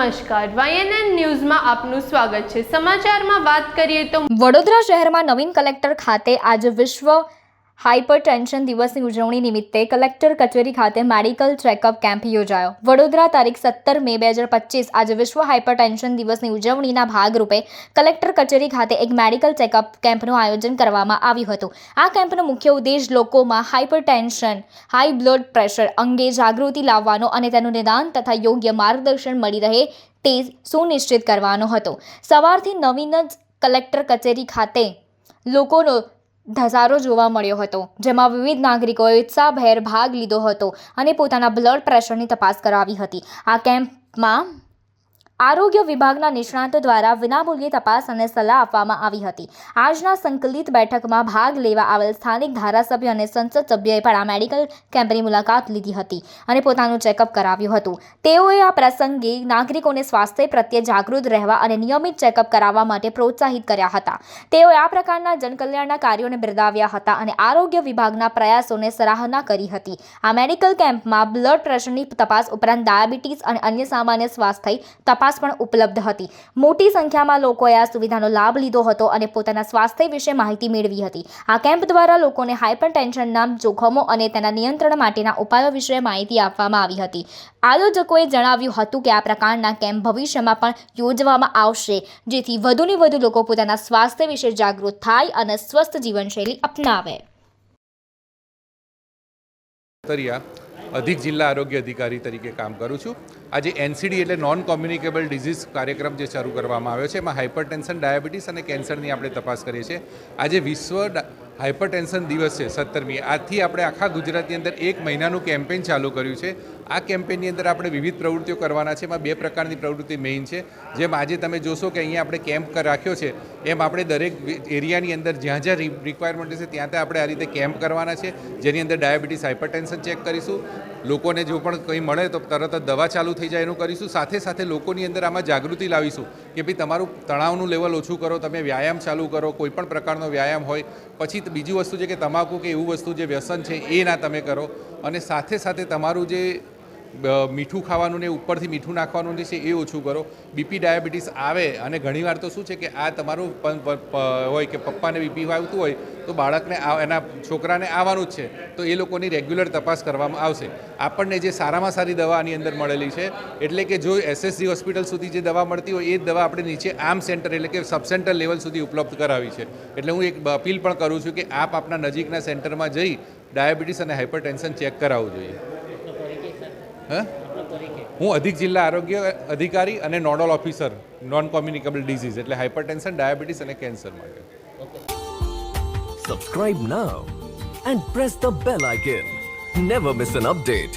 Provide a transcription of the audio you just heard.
નમસ્કાર, YNN ન્યૂઝમાં આપનું સ્વાગત છે। સમાચારમાં વાત કરીએ તો વડોદરા શહેરમાં નવીન કલેક્ટર ખાતે આજે વિશ્વ હાઇપરટેન્શન દિવસની ઉજવણી નિમિત્તે કલેક્ટર કચેરી ખાતે મેડિકલ ચેકઅપ કેમ્પ યોજાયો। વડોદરા તારીખ 17 મે 2025 આજે વિશ્વ હાઇપરટેન્શન દિવસની ઉજવણીના ભાગરૂપે કલેક્ટર કચેરી ખાતે એક મેડિકલ ચેકઅપ કેમ્પનું આયોજન કરવામાં આવ્યું હતું। આ કેમ્પનો મુખ્ય ઉદ્દેશ લોકોમાં હાઇપરટેન્શન, હાઈ બ્લડ પ્રેશર અંગે જાગૃતિ લાવવાનો અને તેનું નિદાન તથા યોગ્ય માર્ગદર્શન મળી રહે તે સુનિશ્ચિત કરવાનો હતો। સવારથી નવીન જ કલેક્ટર કચેરી ખાતે લોકોનો ધસારો જોવા મળ્યો હતો, જેમાં વિવિધ નાગરિકોએ ઉત્સાહભેર ભાગ લીધો હતો અને પોતાના બ્લડ પ્રેશરની તપાસ કરાવી હતી। આ કેમ્પમાં આરોગ્ય વિભાગના નિષ્ણાતો દ્વારા વિનામૂલ્યે તપાસ અને સલાહ આપવામાં આવી હતી। આજના સંકલિત બેઠકમાં ભાગ લેવા આવેલ સ્થાનિક ધારાસભ્ય અને સંસદ સભ્યોએ પણ આ મેડિકલ કેમ્પની મુલાકાત લીધી હતી અને પોતાનું ચેકઅપ કરાવ્યું હતું। તેઓએ આ પ્રસંગે નાગરિકોને સ્વાસ્થ્ય પ્રત્યે જાગૃત રહેવા અને નિયમિત ચેકઅપ કરાવવા માટે પ્રોત્સાહિત કર્યા હતા। તેઓએ આ પ્રકારના જનકલ્યાણના કાર્યોને બિરદાવ્યા હતા અને આરોગ્ય વિભાગના પ્રયાસોને સરાહના કરી હતી। આ મેડિકલ કેમ્પમાં બ્લડ પ્રેશરની તપાસ ઉપરાંત ડાયાબિટીસ અને અન્ય સામાન્ય સ્વાસ્થ્ય તપાસ પણ ઉપલબ્ધ હતી। મોટી સંખ્યામાં લોકોએ આ સુવિધાનો લાભ લીધો હતો અને પોતાના સ્વાસ્થ્ય વિશે માહિતી મેળવી હતી। આ કેમ્પ દ્વારા લોકોને હાઇપરટેન્શનના જોખમો અને તેના નિયંત્રણ માટેના ઉપાયો વિશે માહિતી આપવામાં આવી હતી। આયોજકોએ જણાવ્યું હતું કે આ પ્રકારના કેમ્પ ભવિષ્યમાં પણ યોજવામાં આવશે, જેથી વધુને વધુ લોકો પોતાના સ્વાસ્થ્ય વિશે જાગૃત થાય અને સ્વસ્થ જીવનશૈલી અપનાવે। અધિક જિલ્લા આરોગ્ય અધિકારી તરીકે કામ કરું છું। આજે NCD એટલે નોન કોમ્યુનિકેબલ ડિઝીઝ કાર્યક્રમ જે શરૂ કરવામાં આવ્યો છે, એમાં હાઇપરટેન્શન, ડાયાબિટીસ અને કેન્સરની આપણે તપાસ કરીએ છીએ। આજે વિશ્વ હાઇપરટેન્શન દિવસ છે 17મી। આજથી આપણે આખા ગુજરાતની અંદર 1 મહિનાનું કેમ્પેન ચાલુ કર્યું છે। આ કેમ્પેનની અંદર આપણે વિવિધ પ્રવૃત્તિઓ કરવાના છે। એમાં 2 પ્રકારની પ્રવૃત્તિ મેઇન છે। જેમ આજે તમે જોશો કે અહીંયા આપણે કેમ્પ રાખ્યો છે, એમ આપણે દરેક એરિયાની અંદર જ્યાં જ્યાં રિક્વાયરમેન્ટ છે ત્યાં ત્યાં આપણે આ રીતે કેમ્પ કરવાના છે, જેની અંદર ડાયાબિટીસ, હાઇપરટેન્શન ચેક કરીશું। લોકોને જો પણ કંઈ મળે તો તરત જ દવા ચાલુ થઈ જાય એનું કરીશું। સાથે સાથે લોકોની અંદર આમાં જાગૃતિ લાવીશું કે ભાઈ તમારું તણાવનું લેવલ ઓછું કરો, તમે વ્યાયામ ચાલુ કરો, કોઈ પણ પ્રકારનો વ્યાયામ હોય। પછી બીજી વસ્તુ છે કે તમાકુ કે એવું વસ્તુ જે વ્યસન છે એ ના તમે કરો, અને સાથે સાથે તમારું જે મીઠું ખાવાનું ને ઉપરથી મીઠું નાખવાનું છે એ ઓછું કરો। બીપી, ડાયાબિટીસ આવે અને ઘણીવાર તો શું છે કે આ તમારું હોય કે પપ્પાને બીપી આવતું હોય તો બાળકને એના છોકરાને આવવાનું જ છે, તો એ લોકોની રેગ્યુલર તપાસ કરવામાં આવશે। આપણને જે સારામાં સારી દવા આની અંદર મળેલી છે, એટલે કે જો SSG હોસ્પિટલ સુધી જે દવા મળતી હોય એ જ દવા આપણે નીચે આર્મ સેન્ટર એટલે કે સબ સેન્ટર લેવલ સુધી ઉપલબ્ધ કરાવી છે। એટલે હું એક અપીલ પણ કરું છું કે આપ આપના નજીકના સેન્ટરમાં જઈ ડાયાબિટીસ અને હાઇપરટેન્શન ચેક કરાવવું જોઈએ। હું અધિક જિલ્લા આરોગ્ય અધિકારી અને nodal officer non communicable disease એટલે હાઇપરટેન્શન, ડાયાબિટીસ અને કેન્સર માટે। Subscribe now and press the bell icon. Never miss an update.